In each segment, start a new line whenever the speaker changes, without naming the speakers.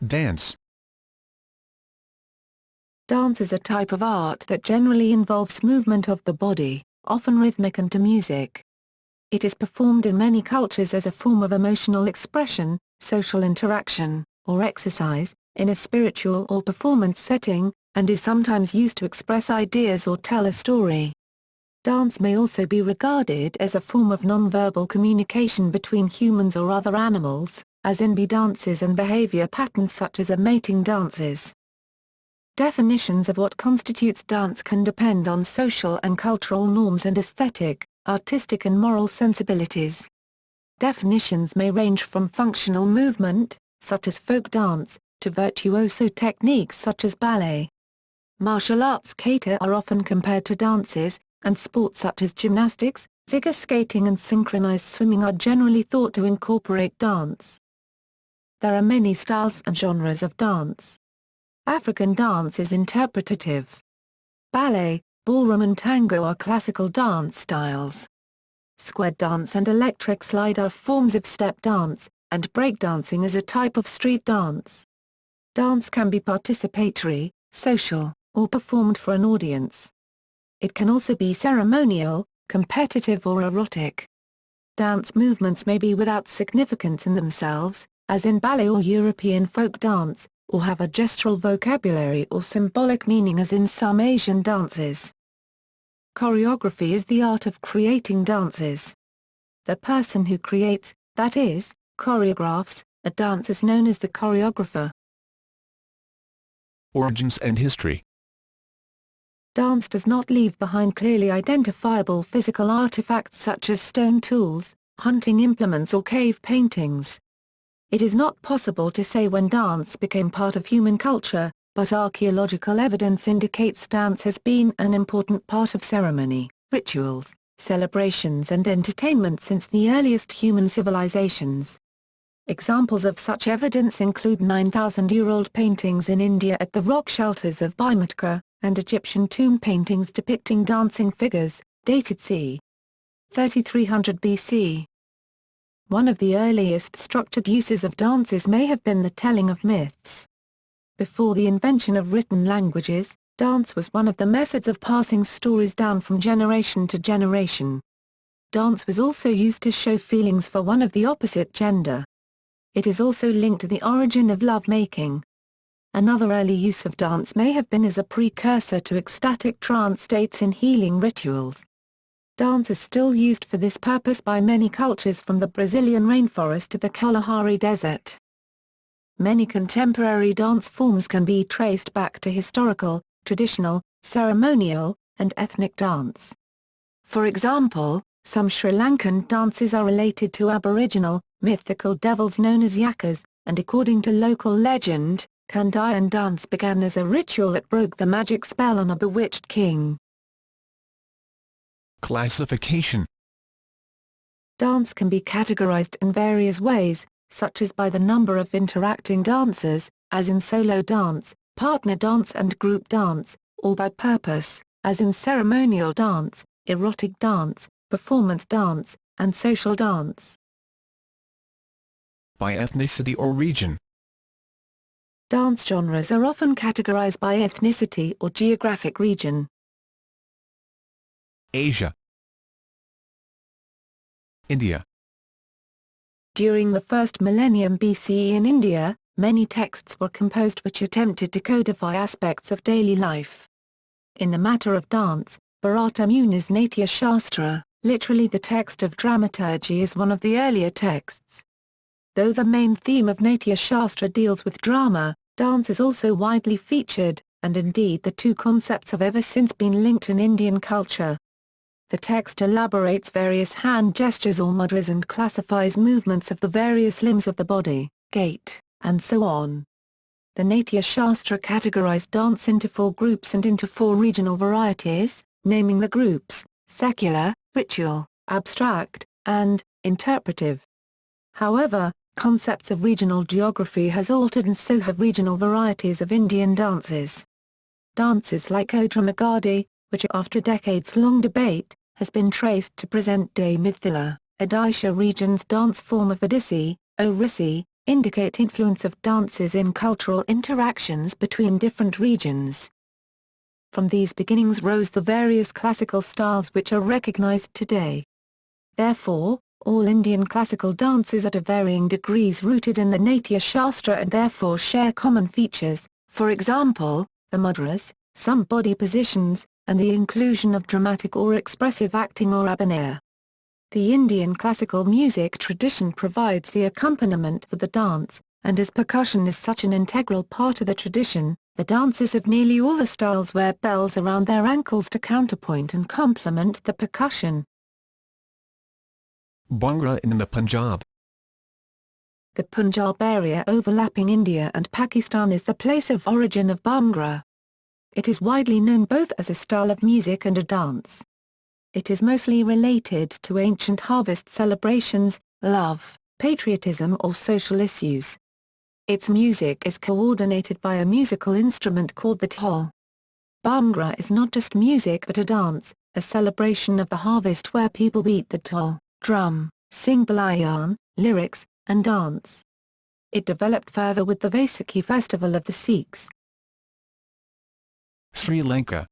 Dance.
Dance is a type of art that generally involves movement of the body, often rhythmic and to music. It is performed in many cultures as a form of emotional expression, social interaction, or exercise, in a spiritual or performance setting, and is sometimes used to express ideas or tell a story. Dance may also be regarded as a form of nonverbal communication between humans or other animals, as in dances and behavior patterns such as mating dances. Definitions of what constitutes dance can depend on social and cultural norms and aesthetic, artistic and moral sensibilities. Definitions may range from functional movement, such as folk dance, to virtuoso techniques such as ballet. Martial arts kata are often compared to dances, and sports such as gymnastics, figure skating and synchronized swimming are generally thought to incorporate dance. There are many styles and genres of dance. African dance is interpretative. Ballet, ballroom and tango are classical dance styles. Square dance and electric slide are forms of step dance, and breakdancing is a type of street dance. Dance can be participatory, social, or performed for an audience. It can also be ceremonial, competitive or erotic. Dance movements may be without significance in themselves, as in ballet or European folk dance, or have a gestural vocabulary or symbolic meaning as in some Asian dances. Choreography is the art of creating dances. The person who creates, that is, choreographs, a dance is known as the choreographer.
Origins and history.
Dance does not leave behind clearly identifiable physical artifacts such as stone tools, hunting implements or cave paintings. It is not possible to say when dance became part of human culture, but archaeological evidence indicates dance has been an important part of ceremony, rituals, celebrations and entertainment since the earliest human civilizations. Examples of such evidence include 9,000-year-old paintings in India at the rock shelters of Bhimbetka, and Egyptian tomb paintings depicting dancing figures, dated c. 3300 BC. One of the earliest structured uses of dances may have been the telling of myths. Before the invention of written languages, dance was one of the methods of passing stories down from generation to generation. Dance was also used to show feelings for one of the opposite gender. It is also linked to the origin of love-making. Another early use of dance may have been as a precursor to ecstatic trance states in healing rituals. Dance is still used for this purpose by many cultures from the Brazilian rainforest to the Kalahari Desert. Many contemporary dance forms can be traced back to historical, traditional, ceremonial, and ethnic dance. For example, some Sri Lankan dances are related to Aboriginal, mythical devils known as yakas, and according to local legend, Kandayan dance began as a ritual that broke the magic spell on a bewitched king.
Classification.
Dance can be categorized in various ways, such as by the number of interacting dancers, as in solo dance, partner dance and group dance, or by purpose, as in ceremonial dance, erotic dance, performance dance, and social dance.
By ethnicity or region.
Dance genres are often categorized by ethnicity or geographic region.
Asia. India.
During the first millennium BCE in India, many texts were composed which attempted to codify aspects of daily life. In the matter of dance, Bharata Muni's Natya Shastra, literally the text of dramaturgy, is one of the earlier texts. Though the main theme of Natya Shastra deals with drama, dance is also widely featured, and indeed the two concepts have ever since been linked in Indian culture. The text elaborates various hand gestures or mudras and classifies movements of the various limbs of the body, gait, and so on. The Natya Shastra categorized dance into 4 groups and into 4 regional varieties, naming the groups, secular, ritual, abstract, and interpretive. However, concepts of regional geography has altered and so have regional varieties of Indian dances. Dances like Odramagadi, which after decades-long debate, has been traced to present-day Mithila, Odisha region's dance form of Odissi, Orisi, indicate influence of dances in cultural interactions between different regions. From these beginnings rose the various classical styles which are recognized today. Therefore, all Indian classical dances are to varying degrees rooted in the Natya Shastra and therefore share common features, for example, the mudras, some body positions, and the inclusion of dramatic or expressive acting or abhinaya. The Indian classical music tradition provides the accompaniment for the dance, and as percussion is such an integral part of the tradition, the dancers of nearly all the styles wear bells around their ankles to counterpoint and complement the percussion.
Bhangra in the Punjab.
The Punjab area overlapping India and Pakistan is the place of origin of Bhangra. It is widely known both as a style of music and a dance. It is mostly related to ancient harvest celebrations, love, patriotism or social issues. Its music is coordinated by a musical instrument called the dhol. Bhangra is not just music but a dance, a celebration of the harvest where people beat the dhol, drum, sing balayan, lyrics, and dance. It developed further with the Vaisakhi festival of the Sikhs.
Sri Lanka.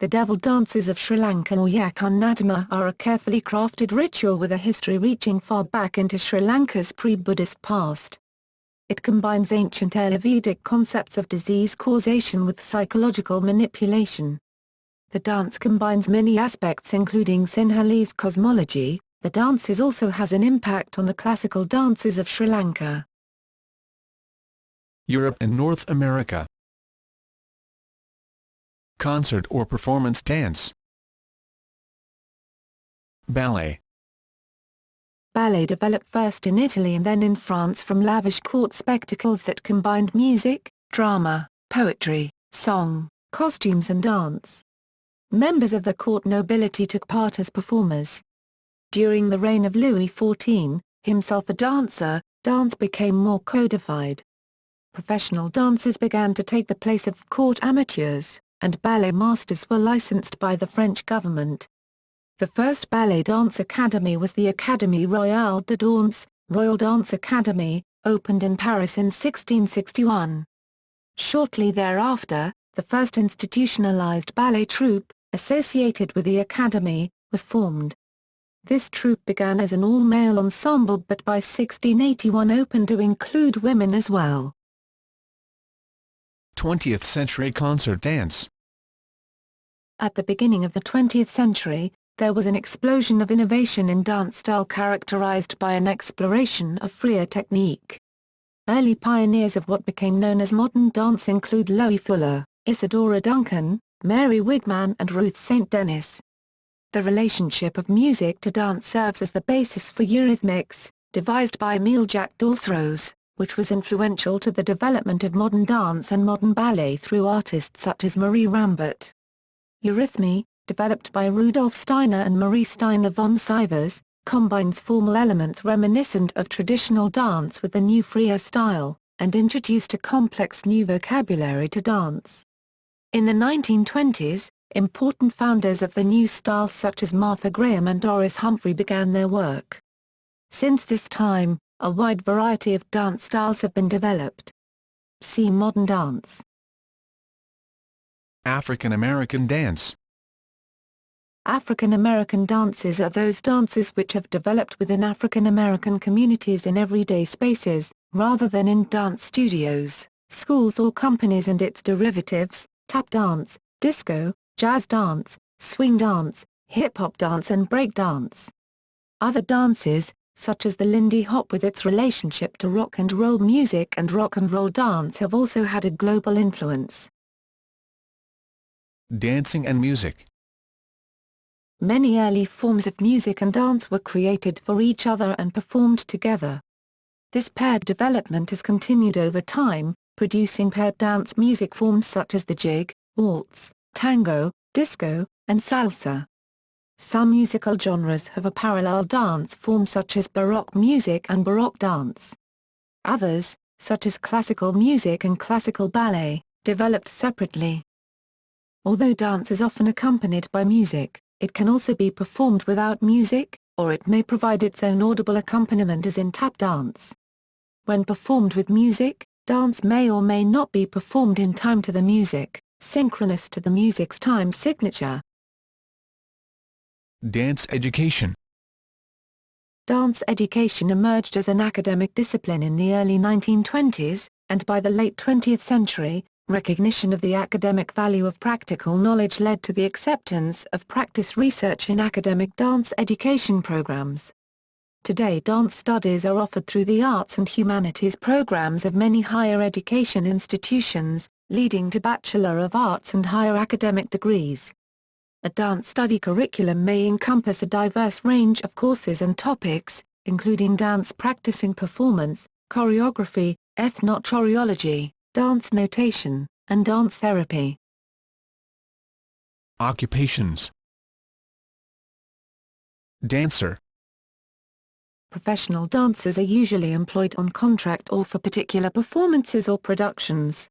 The devil dances of Sri Lanka or Yakunatama are a carefully crafted ritual with a history reaching far back into Sri Lanka's pre-Buddhist past. It combines ancient Ayurvedic concepts of disease causation with psychological manipulation. The dance combines many aspects including Sinhalese cosmology. The dances also has an impact on the classical dances of Sri Lanka.
Europe and North America. Concert or performance dance. Ballet.
Ballet developed first in Italy and then in France from lavish court spectacles that combined music, drama, poetry, song, costumes and dance. Members of the court nobility took part as performers. During the reign of Louis XIV, himself a dancer, dance became more codified. Professional dancers began to take the place of court amateurs, and ballet masters were licensed by the French government. The first ballet dance academy was the Académie Royale de Danse, Royal Dance Academy, opened in Paris in 1661. Shortly thereafter, the first institutionalized ballet troupe, associated with the academy, was formed. This troupe began as an all-male ensemble but by 1681 opened to include women as well.
20th century concert dance.
At the beginning of the 20th century, there was an explosion of innovation in dance style characterized by an exploration of freer technique. Early pioneers of what became known as modern dance include Loie Fuller, Isadora Duncan, Mary Wigman and Ruth St. Denis. The relationship of music to dance serves as the basis for Eurythmics, devised by Émile Jacques Daltrose, which was influential to the development of modern dance and modern ballet through artists such as Marie Rambert. Eurythmy, developed by Rudolf Steiner and Marie Steiner von Sivers, combines formal elements reminiscent of traditional dance with the new freer style, and introduced a complex new vocabulary to dance. In the 1920s, important founders of the new style such as Martha Graham and Doris Humphrey began their work. Since this time, a wide variety of dance styles have been developed. See modern dance.
African American dance.
African American dances are those dances which have developed within African American communities in everyday spaces, rather than in dance studios, schools or companies, and its derivatives, tap dance, disco, jazz dance, swing dance, hip-hop dance and break dance. Other dances, such as the Lindy Hop with its relationship to rock and roll music and rock and roll dance, have also had a global influence.
Dancing and music.
Many early forms of music and dance were created for each other and performed together. This paired development has continued over time, producing paired dance music forms such as the jig, waltz, tango, disco, and salsa. Some musical genres have a parallel dance form such as Baroque music and Baroque dance. Others, such as classical music and classical ballet, developed separately. Although dance is often accompanied by music, it can also be performed without music, or it may provide its own audible accompaniment as in tap dance. When performed with music, dance may or may not be performed in time to the music, synchronous to the music's time signature.
Dance education.
Dance education emerged as an academic discipline in the early 1920s, and by the late 20th century, recognition of the academic value of practical knowledge led to the acceptance of practice research in academic dance education programs. Today dance studies are offered through the arts and humanities programs of many higher education institutions, leading to Bachelor of Arts and higher academic degrees. A dance study curriculum may encompass a diverse range of courses and topics, including dance practice and performance, choreography, ethnochoreology, dance notation, and dance therapy.
Occupations. Dancer.
Professional dancers are usually employed on contract or for particular performances or productions.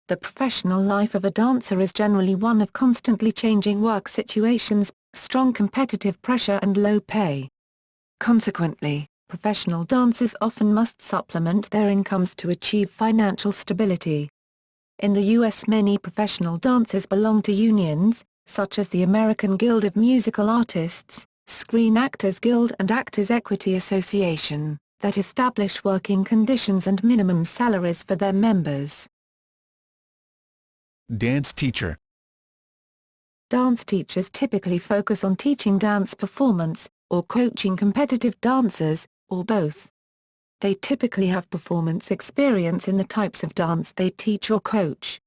The professional life of a dancer is generally one of constantly changing work situations, strong competitive pressure and low pay. Consequently, professional dancers often must supplement their incomes to achieve financial stability. In the U.S., many professional dancers belong to unions, such as the American Guild of Musical Artists, Screen Actors Guild and Actors Equity Association, that establish working conditions and minimum salaries for their members.
Dance teacher.
Dance teachers typically focus on teaching dance performance, or coaching competitive dancers, or both. They typically have performance experience in the types of dance they teach or coach.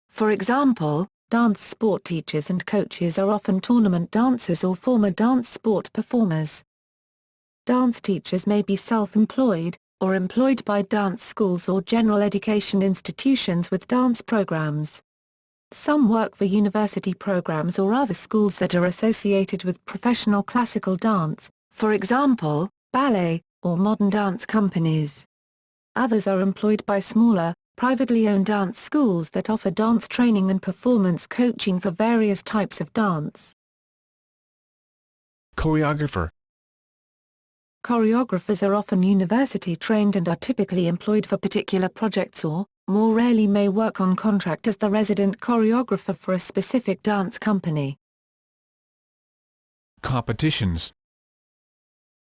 For example, dance sport teachers and coaches are often tournament dancers or former dance sport performers. Dance teachers may be self-employed, or employed by dance schools or general education institutions with dance programs. Some work for university programs or other schools that are associated with professional classical dance, for example, ballet, or modern dance companies. Others are employed by smaller, privately owned dance schools that offer dance training and performance coaching for various types of dance.
Choreographer.
Choreographers are often university trained and are typically employed for particular projects or, more rarely, may work on contract as the resident choreographer for a specific dance company.
Competitions.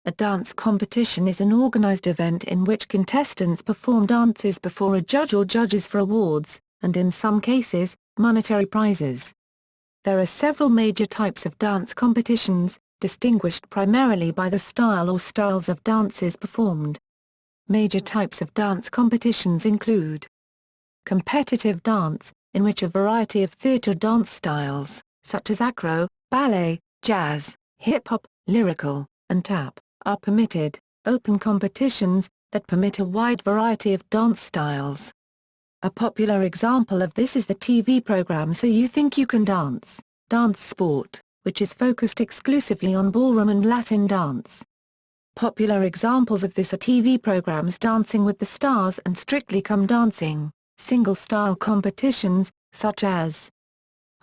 A dance competition is an organized event in which contestants perform dances before a judge or judges for awards, and in some cases, monetary prizes. There are several major types of dance competitions, distinguished primarily by the style or styles of dances performed. Major types of dance competitions include competitive dance, in which a variety of theater dance styles, such as acro, ballet, jazz, hip-hop, lyrical, and tap, are permitted, open competitions, that permit a wide variety of dance styles. A popular example of this is the TV program So You Think You Can Dance, Dance Sport, which is focused exclusively on ballroom and Latin dance. Popular examples of this are TV programs Dancing with the Stars and Strictly Come Dancing, single-style competitions, such as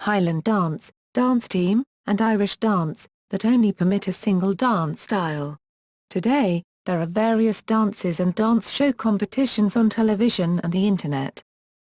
Highland Dance, Dance Team, and Irish Dance, that only permit a single dance style. Today, there are various dances and dance show competitions on television and the Internet.